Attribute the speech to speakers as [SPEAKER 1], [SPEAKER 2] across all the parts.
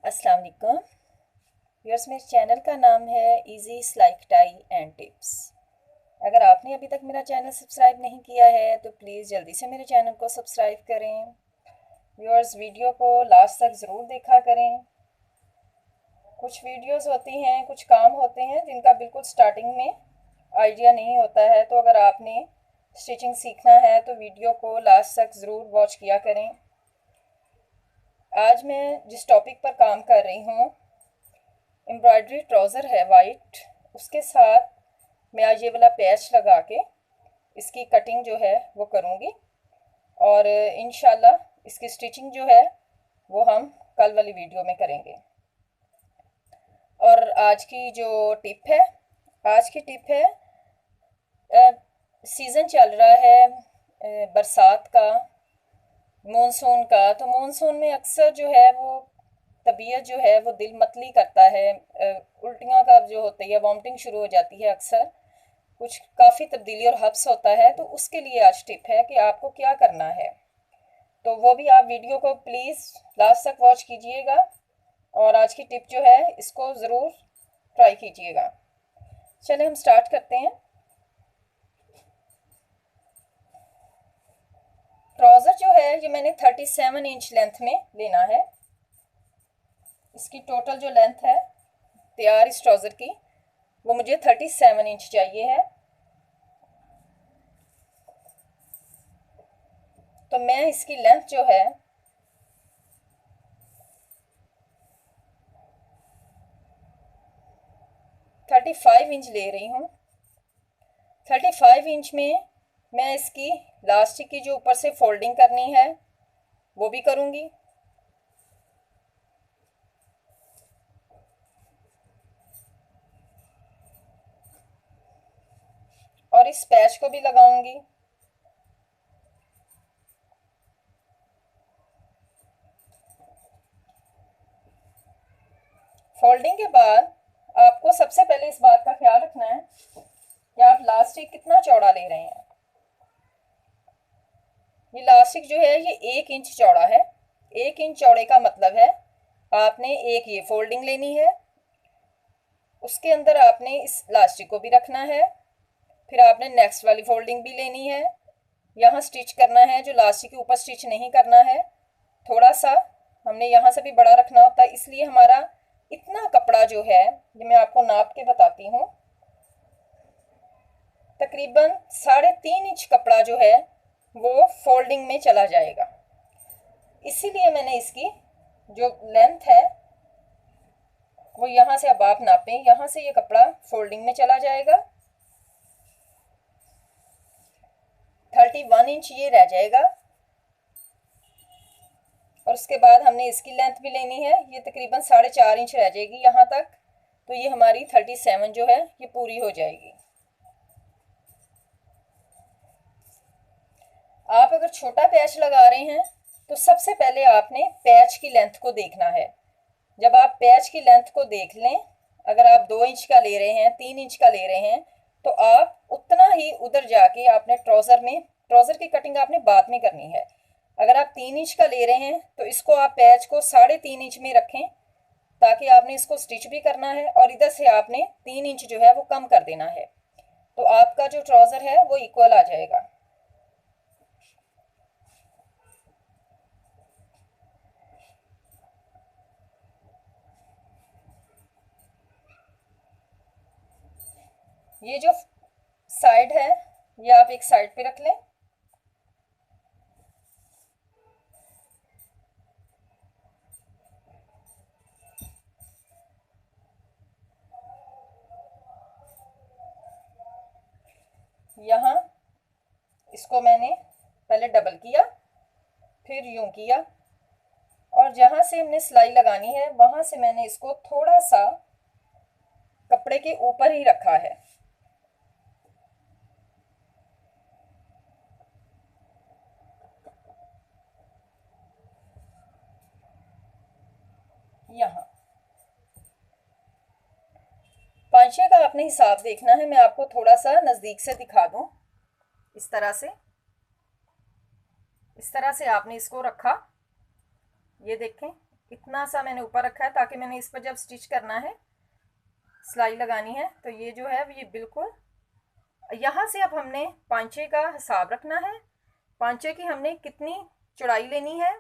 [SPEAKER 1] अस्सलाम वालेकुम व्यूअर्स। मेरे चैनल का नाम है इजी स्लाइक टाई एंड टिप्स। अगर आपने अभी तक मेरा चैनल सब्सक्राइब नहीं किया है तो प्लीज़ जल्दी से मेरे चैनल को सब्सक्राइब करें। व्यूअर्स, वीडियो को लास्ट तक ज़रूर देखा करें। कुछ वीडियोस होती हैं, कुछ काम होते हैं जिनका बिल्कुल स्टार्टिंग में आइडिया नहीं होता है, तो अगर आपने स्टिचिंग सीखना है तो वीडियो को लास्ट तक ज़रूर वॉच किया करें। आज मैं जिस टॉपिक पर काम कर रही हूँ, एम्ब्रॉयडरी ट्राउज़र है वाइट, उसके साथ मैं आज ये वाला पैच लगा के इसकी कटिंग जो है वो करूँगी और इंशाल्लाह इसकी स्टिचिंग जो है वो हम कल वाली वीडियो में करेंगे। और आज की जो टिप है, आज की टिप है, सीज़न चल रहा है बरसात का, मॉनसून का। तो मॉनसून में अक्सर जो है वो तबीयत जो है वो दिल मतली करता है, उल्टियाँ का जो होती है, वॉमिटिंग शुरू हो जाती है, अक्सर कुछ काफ़ी तब्दीली और हब्स होता है। तो उसके लिए आज टिप है कि आपको क्या करना है, तो वो भी आप वीडियो को प्लीज़ लास्ट तक वॉच कीजिएगा और आज की टिप जो है इसको ज़रूर ट्राई कीजिएगा। चलिए हम स्टार्ट करते हैं। ट्राउज़र जो है ये मैंने 37 इंच लेंथ में लेना है। इसकी टोटल जो लेंथ है तैयार इस ट्राउज़र की वो मुझे 37 इंच चाहिए है। तो मैं इसकी लेंथ जो है 35 इंच ले रही हूँ। 35 इंच में मैं इसकी लास्टिक की जो ऊपर से फोल्डिंग करनी है वो भी करूँगी और इस पैच को भी लगाऊंगी। फोल्डिंग के बाद आपको सबसे पहले इस बात का ख्याल रखना है कि आप लास्टिक कितना चौड़ा ले रहे हैं। ये लास्टिक जो है ये 1 इंच चौड़ा है। 1 इंच चौड़े का मतलब है आपने एक ये फोल्डिंग लेनी है, उसके अंदर आपने इस लास्टिक को भी रखना है, फिर आपने नेक्स्ट वाली फोल्डिंग भी लेनी है, यहाँ स्टिच करना है। जो लास्टिक के ऊपर स्टिच नहीं करना है, थोड़ा सा हमने यहाँ से भी बड़ा रखना होता है, इसलिए हमारा इतना कपड़ा जो है, ये मैं आपको नाप के बताती हूँ, तकरीबन 3.5 इंच कपड़ा जो है वो फोल्डिंग में चला जाएगा। इसीलिए मैंने इसकी जो लेंथ है वो यहाँ से, अब आप नापें, यहाँ से ये कपड़ा फोल्डिंग में चला जाएगा। 31 इंच ये रह जाएगा और उसके बाद हमने इसकी लेंथ भी लेनी है, ये तकरीबन 4.5 इंच रह जाएगी यहाँ तक। तो ये हमारी 37 जो है ये पूरी हो जाएगी। आप अगर छोटा पैच लगा रहे हैं तो सबसे पहले आपने पैच की लेंथ को देखना है। जब आप पैच की लेंथ को देख लें, अगर आप 2 इंच का ले रहे हैं, 3 इंच का ले रहे हैं, तो आप उतना ही उधर जाके आपने ट्राउज़र की कटिंग आपने बाद में करनी है। अगर आप 3 इंच का ले रहे हैं तो इसको आप पैच को 3.5 इंच में रखें, ताकि आपने इसको स्टिच भी करना है और इधर से आपने 3 इंच जो है वो कम कर देना है, तो आपका जो ट्राउज़र है वो इक्वल आ जाएगा। ये जो साइड है ये आप एक साइड पे रख लें। यहाँ इसको मैंने पहले डबल किया, फिर यूं किया, और जहाँ से हमने सिलाई लगानी है वहाँ से मैंने इसको थोड़ा सा कपड़े के ऊपर ही रखा है। यहाँ पांचे का आपने हिसाब देखना है। मैं आपको थोड़ा सा नज़दीक से दिखा दूं। इस तरह से आपने इसको रखा, ये देखें, इतना सा मैंने ऊपर रखा है ताकि मैंने इस पर जब स्टिच करना है, सिलाई लगानी है, तो ये जो है ये बिल्कुल यहाँ से अब हमने पांचे का हिसाब रखना है। पांचे की हमने कितनी चौड़ाई लेनी है,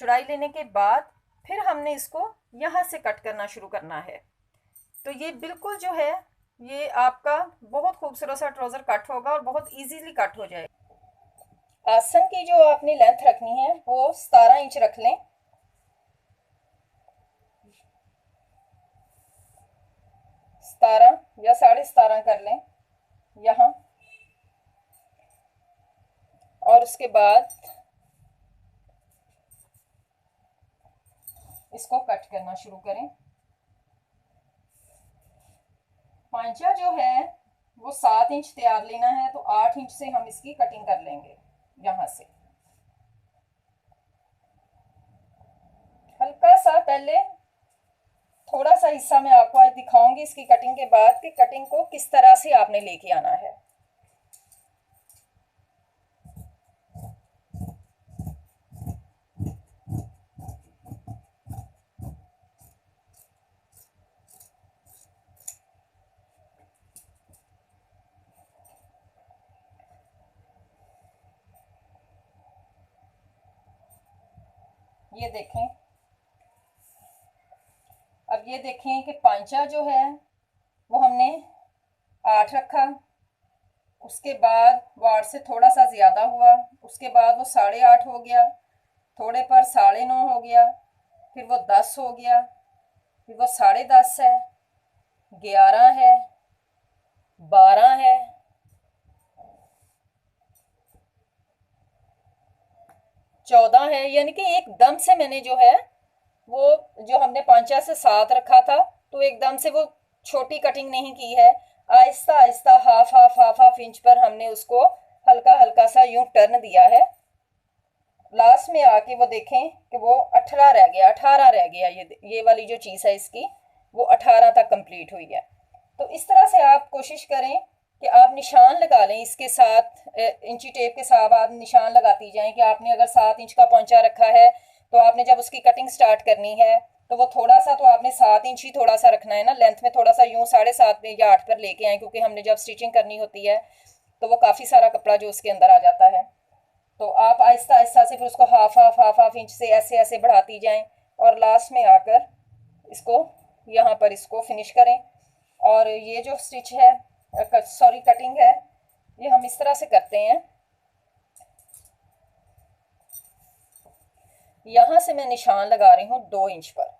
[SPEAKER 1] चौड़ाई लेने के बाद फिर हमने इसको यहाँ से कट करना शुरू करना है। तो ये बिल्कुल जो है ये आपका बहुत खूबसूरत सा ट्राउज़र कट होगा और बहुत इजीली कट हो जाएगा। आसन की जो आपने लेंथ रखनी है वो 17 इंच रख लें। 17 या 17.5 कर लें यहाँ, और उसके बाद इसको कट करना शुरू करें। पांचा जो है वो 7 इंच तैयार लेना है, तो 8 इंच से हम इसकी कटिंग कर लेंगे। यहाँ से हल्का सा पहले थोड़ा सा हिस्सा मैं आपको आज दिखाऊंगी इसकी कटिंग के बाद कि कटिंग को किस तरह से आपने लेके आना है। ये देखें, अब ये देखें कि पांचा जो है वो हमने 8 रखा, उसके बाद वो 8 से थोड़ा सा ज़्यादा हुआ, उसके बाद वो 8.5 हो गया, थोड़े पर 9.5 हो गया, फिर वो 10 हो गया, फिर वो 10.5 है, 11 है, 12 है, 14 है। यानी कि एकदम से मैंने जो है वो जो हमने 5 से 7 रखा था तो एकदम से वो छोटी कटिंग नहीं की है, आहिस्ता आहिस्ता हाफ इंच पर हमने उसको हल्का हल्का सा यूं टर्न दिया है। लास्ट में आके वो देखें कि वो 18 रह गया, 18 रह गया। ये वाली जो चीज़ है इसकी वो 18 तक कंप्लीट हुई है। तो इस तरह से आप कोशिश करें कि आप निशान लगा लें इसके साथ, इंची टेप के साथ आप निशान लगाती जाएं कि आपने अगर 7 इंच का पौंचा रखा है तो आपने जब उसकी कटिंग स्टार्ट करनी है तो वो थोड़ा सा तो आपने 7 इंच ही थोड़ा सा रखना है ना, लेंथ में थोड़ा सा यूं 7.5 में या 8 पर लेके आए, क्योंकि हमने जब स्टिचिंग करनी होती है तो वो काफ़ी सारा कपड़ा जो उसके अंदर आ जाता है। तो आप आहिस्ता आहिस्ता से फिर उसको हाफ इंच से ऐसे ऐसे बढ़ाती जाएं और लास्ट में आकर इसको यहाँ पर इसको फिनिश करें। और ये जो स्टिच है, सॉरी कटिंग है, ये हम इस तरह से करते हैं। यहाँ से मैं निशान लगा रही हूँ 2 इंच पर,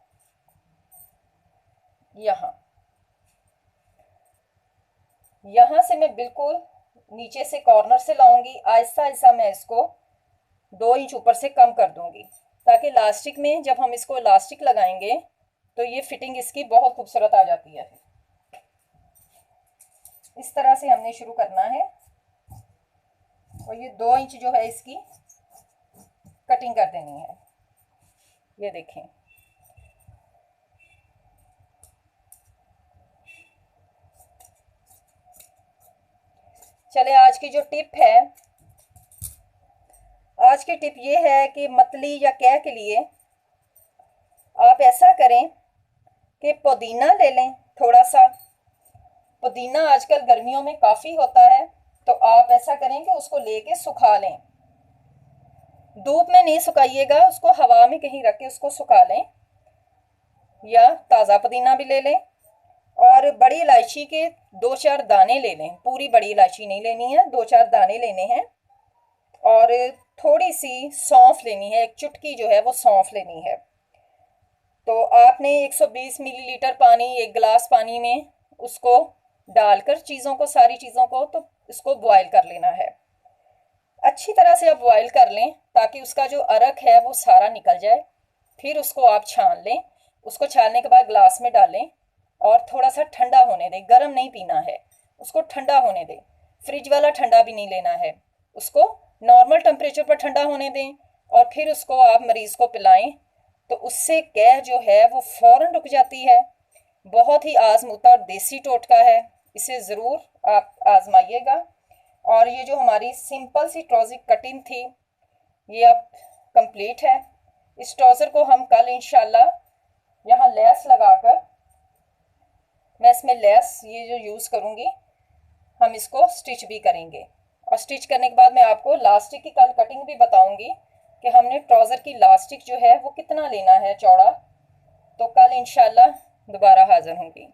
[SPEAKER 1] यहाँ से मैं बिल्कुल नीचे से कॉर्नर से लाऊंगी, आहिस्ता आहिस्ता मैं इसको 2 इंच ऊपर से कम कर दूंगी, ताकि लास्टिक में जब हम इसको इलास्टिक लगाएंगे तो ये फिटिंग इसकी बहुत खूबसूरत आ जाती है। इस तरह से हमने शुरू करना है और ये 2 इंच जो है इसकी कटिंग कर देनी है। ये देखें, चले आज की जो टिप है, आज की टिप ये है कि मतली या कैह के लिए आप ऐसा करें कि पुदीना ले लें। थोड़ा सा पुदीना आजकल गर्मियों में काफ़ी होता है, तो आप ऐसा करें कि उसको लेके सुखा लें। धूप में नहीं सुखाइएगा, उसको हवा में कहीं रख के उसको सुखा लें, या ताज़ा पुदीना भी ले लें। और बड़ी इलायची के 2-4 दाने ले लें, पूरी बड़ी इलायची नहीं लेनी है, 2-4 दाने लेने हैं। और थोड़ी सी सौंफ लेनी है, एक चुटकी जो है वो सौंफ लेनी है। तो आपने 120 मिलीलीटर पानी, 1 गिलास पानी में उसको डालकर चीज़ों को, सारी चीज़ों को, तो इसको बॉयल कर लेना है। अच्छी तरह से आप बॉयल कर लें ताकि उसका जो अरक है वो सारा निकल जाए। फिर उसको आप छान लें। उसको छानने के बाद ग्लास में डालें और थोड़ा सा ठंडा होने दें। गर्म नहीं पीना है, उसको ठंडा होने दें। फ्रिज वाला ठंडा भी नहीं लेना है, उसको नॉर्मल टेम्परेचर पर ठंडा होने दें और फिर उसको आप मरीज़ को पिलाएं, तो उससे कैह जो है वो फ़ौरन रुक जाती है। बहुत ही आजमूदा और देसी टोटका है, इसे ज़रूर आप आजमाइएगा। और ये जो हमारी सिंपल सी ट्राउज़र कटिंग थी ये अब कंप्लीट है। इस ट्राउज़र को हम कल इंशाल्लाह यहाँ लेस लगाकर, मैं इसमें लेस ये जो यूज़ करूँगी, हम इसको स्टिच भी करेंगे। और स्टिच करने के बाद मैं आपको लास्टिक की कल कटिंग भी बताऊंगी कि हमने ट्राउज़र की लास्टिक जो है वो कितना लेना है चौड़ा। तो कल इंशाल्लाह दोबारा हाजिर होंगी।